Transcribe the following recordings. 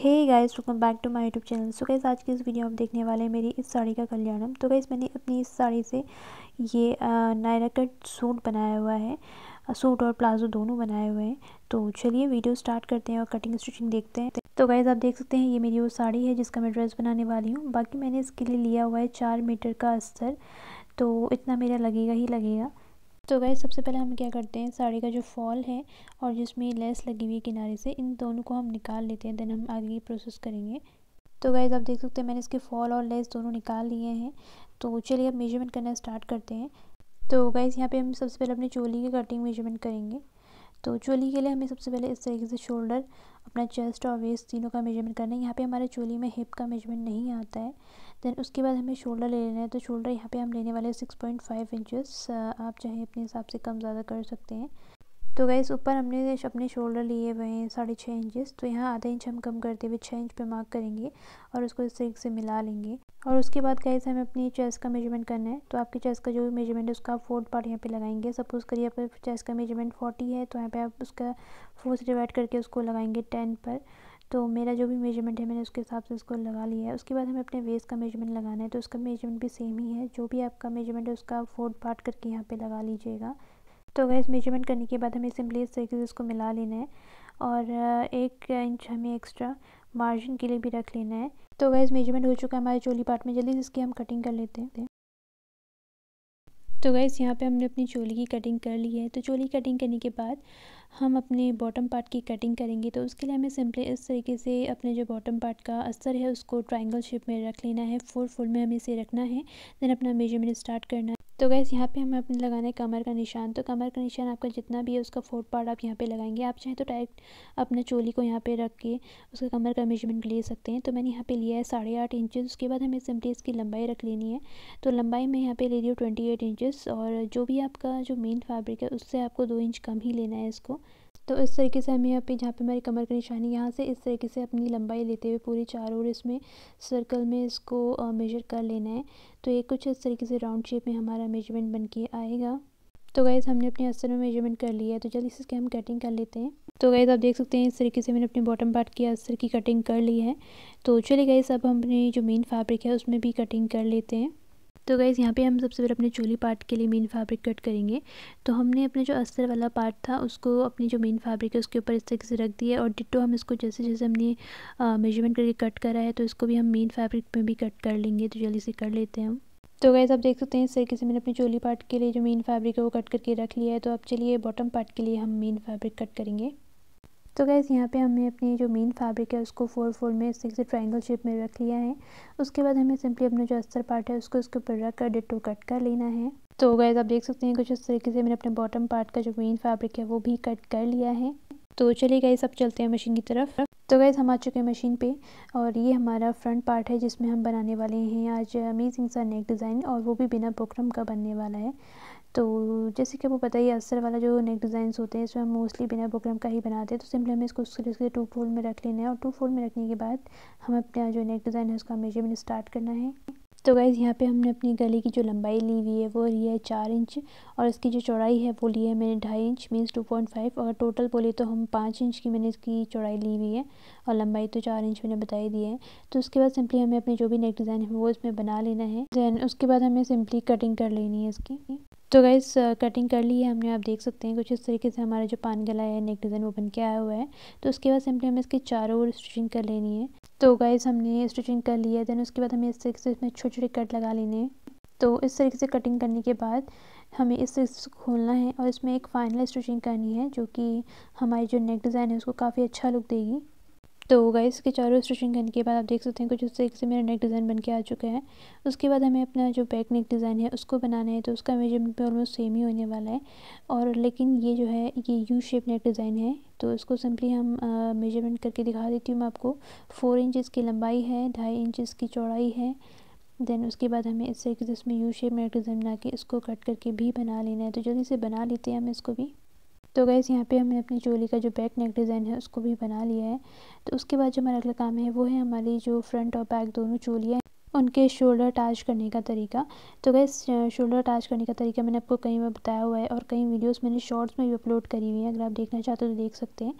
Hey guys, welcome back to my YouTube channel. So guys, आज की इस video में आप देखने वाले हैं मेरी इस साड़ी का कल्याणम। तो गाइस, मैंने अपनी इस साड़ी से ये नायरा कट सूट बनाया हुआ है। सूट और प्लाजो दोनों बनाए हुए हैं। तो चलिए वीडियो स्टार्ट करते हैं और कटिंग स्टिचिंग देखते हैं। तो गाइस, आप देख सकते हैं ये मेरी वो साड़ी है जिसका मैं ड्रेस बनाने वाली हूँ। बाकी मैंने इसके लिए लिया हुआ है 4 मीटर का अस्तर, तो इतना मेरा लगेगा ही लगेगा। तो गाइस, सबसे पहले हम क्या करते हैं, साड़ी का जो फॉल है और जिसमें लेस लगी हुई है किनारे से, इन दोनों को हम निकाल लेते हैं। देन हम आगे की प्रोसेस करेंगे। तो गाइस, आप देख सकते हैं मैंने इसके फॉल और लेस दोनों निकाल लिए हैं। तो चलिए अब मेजरमेंट करना स्टार्ट करते हैं। तो गाइस, यहाँ पे हम सबसे पहले अपनी चोली की कटिंग मेजरमेंट करेंगे। तो चोली के लिए हमें सबसे पहले इस तरीके से शोल्डर, अपना चेस्ट और वेस्ट तीनों का मेजरमेंट करना है। यहाँ पे हमारे चोली में हिप का मेजरमेंट नहीं आता है। देन उसके बाद हमें शोल्डर ले लेना है। तो शोल्डर यहाँ पे हम लेने वाले हैं 6.5 इंचेस। आप चाहे अपने हिसाब से कम ज़्यादा कर सकते हैं। तो गाइस, ऊपर हमने अपने शोल्डर लिए हुए हैं 6.5 इंचेस। तो यहाँ आधा इंच हम कम करते हुए 6 इंच पे मार्क करेंगे और उसको इस तरीके से मिला लेंगे। और उसके बाद गाइस, हमें अपनी चेस्ट का मेजरमेंट करना है। तो आपकी चेस्ट का जो भी मेजरमेंट है उसका आप 4 पार्ट यहाँ पे लगाएंगे। सपोज़ करिए आपका चेस्ट का मेजरमेंट 40 है, तो यहाँ पे आप उसका 4 से डिवाइड करके उसको लगाएंगे 10 पर। तो मेरा जो भी मेजरमेंट है मैंने उसके हिसाब से उसको लगा लिया है। उसके बाद हमें अपने वेस्ट का मेजरमेंट लगाना है। तो उसका मेजरमेंट भी सेम ही है। जो भी आपका मेजरमेंट है उसका 4 पार्ट करके यहाँ पे लगा लीजिएगा। तो गाइस, मेजरमेंट करने के बाद हमें सिंपली इस तरीके से इसको मिला लेना है और 1 इंच हमें एक्स्ट्रा मार्जिन के लिए भी रख लेना है। तो गाइस, मेजरमेंट हो चुका है हमारे चोली पार्ट में। जल्दी से इसकी हम कटिंग कर लेते हैं। तो गाइस, यहाँ पे हमने अपनी चोली की कटिंग कर ली है। तो चोली कटिंग करने के बाद हम अपने बॉटम पार्ट की कटिंग करेंगे। तो उसके लिए हमें सिंपली इस तरीके से अपने जो बॉटम पार्ट का अस्तर है उसको ट्रायंगल शेप में रख लेना है। 4 फोल्ड में हमें इसे रखना है। देन अपना मेजरमेंट स्टार्ट करना है। तो गाइस, यहाँ पे हमें अपने लगाना है कमर का निशान। तो कमर का निशान आपका जितना भी है उसका 4 पार्ट आप यहाँ पे लगाएंगे। आप चाहें तो डायरेक्ट अपने चोली को यहाँ पे रख के उसका कमर का मेजरमेंट ले सकते हैं। तो मैंने यहाँ पे लिया है 8.5 इंचेस। उसके बाद हमें सिंपली इसकी लंबाई रख लेनी है। तो लंबाई में यहाँ पे ले रही हूँ 28 इंचेस। और जो भी आपका जो मेन फैब्रिक है उससे आपको 2 इंच कम ही लेना है इसको। तो इस तरीके से हमें यहाँ पे, जहाँ पे हमारी कमर का निशान है, यहाँ से इस तरीके से अपनी लंबाई लेते हुए पूरी चारों ओर इसमें सर्कल में इसको मेजर कर लेना है। तो ये कुछ इस तरीके से राउंड शेप में हमारा मेजरमेंट बन के आएगा। तो गाइस, हमने अपने अस्तर में मेजरमेंट कर लिया है। तो जल्दी से इसके हम कटिंग कर लेते हैं। तो गाइस, आप देख सकते हैं इस तरीके से मैंने अपने बॉटम पार्ट की अस्तर की कटिंग कर ली है। तो चलिए गाइस, अब हम अपने जो मेन फैब्रिक है उसमें भी कटिंग कर लेते हैं। तो गाइज़, यहाँ पे हम सबसे पहले अपने चोली पार्ट के लिए मेन फैब्रिक कट करेंगे। तो हमने अपने जो अस्तर वाला पार्ट था उसको अपनी जो मेन फैब्रिक है उसके ऊपर इस तरीके से रख दिया और डिट्टो हम इसको जैसे जैसे हमने मेजरमेंट करके कट करा है तो इसको भी हम मेन फैब्रिक में भी कट कर लेंगे। तो जल्दी से कर लेते हैं हम। तो गाइज़, आप देख सकते हैं इस तरीके से मैंने अपनी चोली पार्ट के लिए जो मेन फैब्रिक है वो कट करके रख लिया है। तो अब चलिए बॉटम पार्ट के लिए हम मेन फैब्रिक कट करेंगे। तो गाइज़, यहाँ पे हमने अपनी जो मेन फैब्रिक है उसको 4 फोल्ड में इस तरीके से ट्रायंगल शेप में रख लिया है। उसके बाद हमें सिंपली अपना जो अस्तर पार्ट है उसको इसके ऊपर रख कर डिट्टो कट कर लेना है। तो गाइज़, आप देख सकते हैं कुछ इस तरीके से मैंने अपने बॉटम पार्ट का जो मेन फैब्रिक है वो भी कट कर लिया है। तो चलिए गाइज़, अब चलते हैं मशीन की तरफ। तो गाइज़, हम आ चुके हैं मशीन पे और ये हमारा फ्रंट पार्ट है जिसमें हम बनाने वाले हैं आज अमेजिंग सा नेक डिज़ाइन, और वो भी बिना बुकरम का बनने वाला है। तो जैसे कि आपको पता ही, अस्तर वाला जो नेक डिज़ाइंस होते हैं इसमें हम मोस्टली बिना बुकरम का ही बनाते हैं। तो सिंपली हमें इसको उस तरीके से 2 फोल्ड में रख लेना है और 2 फोल्ड में रखने के बाद हमें अपना जो नेक डिज़ाइन है उसका मेजरमेंट स्टार्ट करना है। तो गाइज़, यहाँ पे हमने अपनी गले की जो लंबाई ली हुई है वो ली है 4 इंच और इसकी जो चौड़ाई है वो ली है मैंने 2.5 इंच, मीन्स 2.5। और टोटल बोले तो हम 5 इंच की मैंने इसकी चौड़ाई ली हुई है और लंबाई तो 4 इंच मैंने बता ही दी है। तो उसके बाद सिंपली हमें अपनी जो भी नेक डिज़ाइन है वो इसमें बना लेना है। दैन उसके बाद हमें सिंपली कटिंग कर लेनी है इसकी। तो गाइस, कटिंग कर ली है हमने। आप देख सकते हैं कुछ इस तरीके से हमारा जो पान गला है नेक डिज़ाइन वो बन के आया हुआ है। तो उसके बाद सिंपली हमें इसके चारों ओर स्टिचिंग कर लेनी है। तो गाइस, हमने स्टिचिंग कर ली है। देन उसके बाद हमें इस तरीके से इसमें छोटे छोटे कट लगा लेने हैं। तो इस तरीके से कटिंग करने के बाद हमें इस तरीके से खोलना है और इसमें एक फाइनल स्टिचिंग करनी है जो कि हमारी जो नेक डिज़ाइन है उसको काफ़ी अच्छा लुक देगी। तो गाइस, के चारों स्टिचिंग करने के बाद आप देख सकते हैं कुछ इस तरीके से मेरा नेक डिज़ाइन बन के आ चुका है। उसके बाद हमें अपना जो बैक नेक डिज़ाइन है उसको बनाना है। तो उसका मेजरमेंट भी ऑलमोस्ट सेम ही होने वाला है, और लेकिन ये जो है ये यू शेप नेक डिज़ाइन है। तो इसको सिंपली हम मेजरमेंट करके दिखा देती हूँ मैं आपको। 4 इंचज़ की लंबाई है, 2.5 इंचज़ की चौड़ाई है। देन उसके बाद हमें इस तरीके से इसमें यू शेप नेक डिज़ाइन बना के इसको कट करके भी बना लेना है। तो जल्दी से बना लेते हैं हम इसको भी। तो गाइस, यहाँ पे हमने अपनी चोली का जो बैक नेक डिज़ाइन है उसको भी बना लिया है। तो उसके बाद जो हमारा अगला काम है वो है हमारी जो फ्रंट और बैक दोनों चोलियाँ उनके शोल्डर अटैच करने का तरीका। तो गाइस शोल्डर अटैच करने का तरीका मैंने आपको कई बार बताया हुआ है और कई वीडियोस मैंने शॉर्ट्स में भी अपलोड करी हुई है, अगर आप देखना चाहते हो तो देख सकते हैं।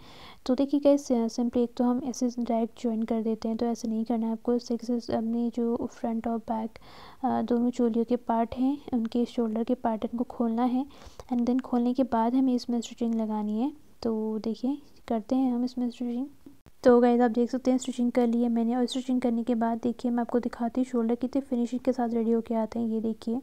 तो देखिए गाइस सिंपली एक तो हम ऐसे डायरेक्ट ज्वाइन कर देते हैं, तो ऐसे नहीं करना है आपको। इस तरीके से अपने जो फ्रंट और बैक दोनों चोलियों के पार्ट हैं, उनके शोल्डर के पार्ट इनको खोलना है एंड देन खोलने के बाद हमें इसमें स्टिचिंग लगानी है। तो देखिए करते हैं हम इसमें स्टिचिंग। तो गाइस आप देख सकते हैं स्टिचिंग कर ली है मैंने, और स्टिचिंग करने के बाद देखिए मैं आपको दिखाती हूँ शोल्डर कितने फिनिशिंग के साथ रेडी होके आते हैं। ये देखिए,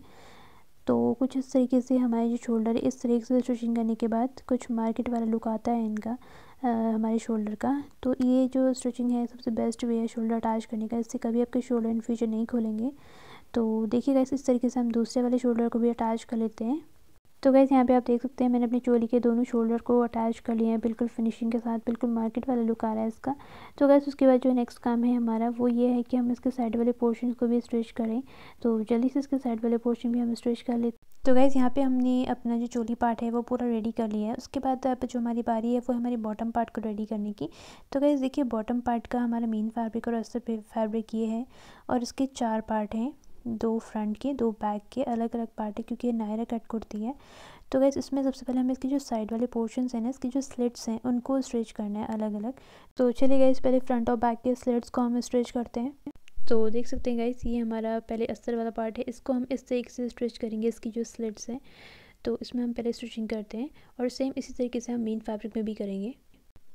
तो कुछ इस तरीके से हमारे जो शोल्डर है, इस तरीके से स्टिचिंग करने के बाद कुछ मार्केट वाला लुक आता है इनका हमारे शोल्डर का। तो ये जो स्टिचिंग है सबसे बेस्ट वे है शोल्डर अटैच करने का, इससे कभी आपके शोल्डर इन फ्यूचर नहीं खोलेंगे। तो देखिए गाइस इस तरीके से हम दूसरे वाले शोल्डर को भी अटैच कर लेते हैं। तो गाइस यहाँ पे आप देख सकते हैं मैंने अपनी चोली के दोनों शोल्डर को अटैच कर लिए हैं बिल्कुल फिनिशिंग के साथ, बिल्कुल मार्केट वाला लुक आ रहा है इसका। तो गाइस उसके बाद जो नेक्स्ट काम है हमारा वो ये है कि हम इसके साइड वाले पोर्शन को भी स्ट्रेच करें। तो जल्दी से इसके साइड वाले पोर्शन भी हम स्ट्रेच कर लेते हैं। तो गाइस यहाँ पे हमने अपना जो चोली पार्ट है वो पूरा रेडी कर लिया है। उसके बाद अब जो हमारी बारी है वो हमारी बॉटम पार्ट को रेडी करने की। तो गाइस देखिए बॉटम पार्ट का हमारा मेन फैब्रिक और अस्तर फैब्रिक ये है, और इसके 4 पार्ट हैं, 2 फ्रंट के 2 बैक के, अलग अलग पार्ट है क्योंकि ये नायरा कट कुर्ती है। तो गाइस इसमें सबसे पहले हमें इसकी जो साइड वाले पोर्शंस हैं ना, इसकी जो स्लिट्स हैं उनको स्ट्रेच करना है अलग अलग। तो चलिए गाइस पहले फ्रंट और बैक के स्लिट्स को हम स्ट्रेच करते हैं। तो देख सकते हैं गाइस ये हमारा पहले अस्तर वाला पार्ट है, इसको हम इस तरीके से स्ट्रेच करेंगे। इसकी जो स्लिट्स हैं तो इसमें हम पहले स्टिचिंग करते हैं, और सेम इसी तरीके से हम मेन फैब्रिक में भी करेंगे।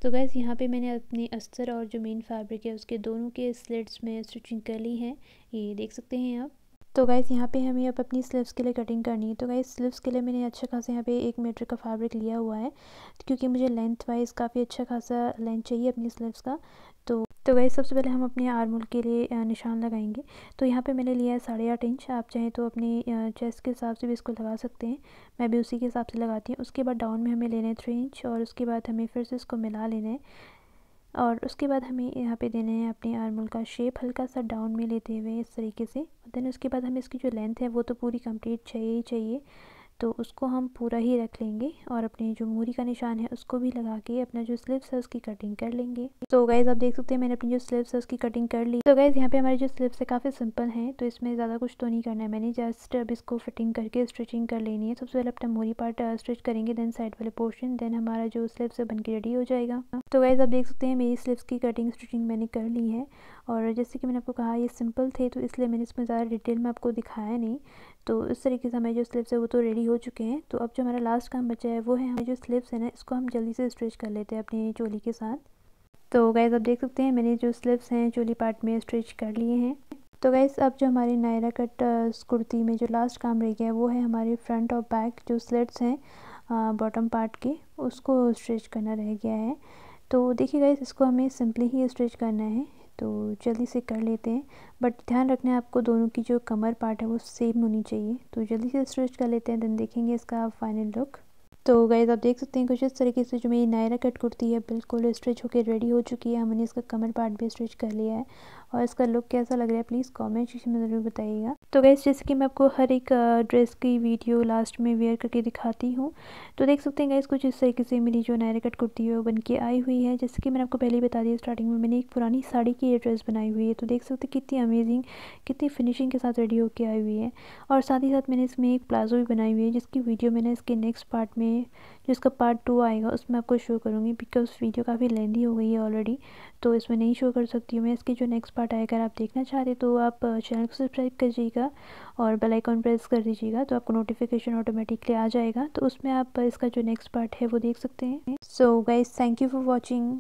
तो गाइस यहाँ पे मैंने अपनी अस्तर और जो मेन फैब्रिक है उसके दोनों के स्लिट्स में स्टिचिंग कर ली है, ये देख सकते हैं आप। तो गाइस यहाँ पे हमें अब अपनी स्लीव्स के लिए कटिंग करनी है। तो गाइस स्लीव्स के लिए मैंने अच्छा खासा यहाँ पे 1 मीटर का फैब्रिक लिया हुआ है, क्योंकि मुझे लेंथ वाइज काफ़ी अच्छा खासा लेंथ चाहिए अपनी स्लीव्स का। तो गाइस सबसे पहले हम अपने आर्म होल के लिए निशान लगाएंगे। तो यहाँ पे मैंने लिया है 8.5 इंच, आप चाहें तो अपनी चेस्ट के हिसाब से भी इसको लगा सकते हैं, मैं भी उसी के हिसाब से लगाती हूँ। उसके बाद डाउन में हमें लेना है 3 इंच, और उसके बाद हमें फिर से इसको मिला लेना है, और उसके बाद हमें यहाँ पे देना है अपने आर्म होल का शेप हल्का सा डाउन में लेते हुए इस तरीके से। देन उसके बाद हमें इसकी जो लेंथ है वो तो पूरी कंप्लीट चाहिए ही चाहिए, तो उसको हम पूरा ही रख लेंगे, और अपने जो मूरी का निशान है उसको भी लगा के अपना जो स्लीव्स है उसकी कटिंग कर लेंगे। तो गाइस आप देख सकते हैं मैंने अपनी जो स्लीव्स है उसकी कटिंग कर ली। तो गाइस यहाँ पे हमारी जो स्लीव्स है काफ़ी सिंपल है, तो इसमें ज़्यादा कुछ तो नहीं करना है मैंने, जस्ट अब इसको फिटिंग करके स्टिचिंग कर लेनी है। सबसे पहले अपना मूरी पार्ट स्टिच करेंगे, देन साइड वाले पोर्शन, देन हमारा जो स्लीव्स है बन के रेडी हो जाएगा। तो गाइस आप देख सकते हैं मेरी स्लीव्स की कटिंग स्टिचिंग मैंने कर ली है, और जैसे कि मैंने आपको कहा ये सिंपल थे तो इसलिए मैंने इसमें ज़्यादा डिटेल में आपको दिखाया नहीं। तो इस तरीके से हमारे जो स्लीव्स है वो तो रेडी हो चुके हैं। तो अब जो हमारा लास्ट काम बचा है वो है हमारे जो स्लीव्स है ना, इसको हम जल्दी से स्ट्रेच कर लेते हैं अपनी चोली के साथ। तो गाइस आप देख सकते हैं मैंने जो स्लीव्स हैं चोली पार्ट में स्ट्रेच कर लिए हैं। तो गाइस अब जो हमारी नायरा कट कुर्ती में जो लास्ट काम रह गया है वो है हमारे फ्रंट और बैक जो स्लिट्स हैं बॉटम पार्ट के, उसको स्ट्रेच करना रह गया है। तो देखिए गाइस इसको हमें सिंपली ही स्ट्रेच करना है, तो जल्दी से कर लेते हैं, बट ध्यान रखना है आपको दोनों की जो कमर पार्ट है वो सेम होनी चाहिए। तो जल्दी से स्ट्रेच कर लेते हैं, देन देखेंगे इसका फाइनल लुक। तो गाइस आप देख सकते हैं कुछ इस तरीके से जो मेरी नायरा कट कुर्ती है बिल्कुल स्ट्रेच होकर रेडी हो चुकी है। हमने इसका कमर पार्ट भी स्ट्रेच कर लिया है, और इसका लुक कैसा लग रहा है प्लीज़ कमेंट सेक्शन में ज़रूर बताइएगा। तो गाइस जैसे कि मैं आपको हर एक ड्रेस की वीडियो लास्ट में वेयर करके दिखाती हूँ, तो देख सकते हैं गाइस कुछ इस तरीके से मेरी जो नायरा कट कुर्ती है वो बन के आई हुई है। जैसे कि मैंने आपको पहले ही बता दिया स्टार्टिंग में, मैंने एक पुरानी साड़ी की ये ड्रेस बनाई हुई है। तो देख सकते हैं कितनी अमेजिंग, कितनी फिनिशिंग के साथ रेडी होकर आई हुई है। और साथ ही साथ मैंने इसमें एक प्लाजो भी बनाई हुई है, जिसकी वीडियो मैंने इसके नेक्स्ट पार्ट में, जो इसका पार्ट 2 आएगा उसमें आपको शो करूँगी, बिकॉज वीडियो काफ़ी लेंदी हो गई है ऑलरेडी, तो इसमें नहीं शो कर सकती हूँ मैं। इसकी जो नेक्स्ट पार्ट आएगा अगर आप देखना चाहते तो आप चैनल को सब्सक्राइब करिएगा और बेल आइकन प्रेस कर दीजिएगा, तो आपको नोटिफिकेशन ऑटोमेटिकली आ जाएगा, तो उसमें आप इसका जो नेक्स्ट पार्ट है वो देख सकते हैं। So guys thank you for watching.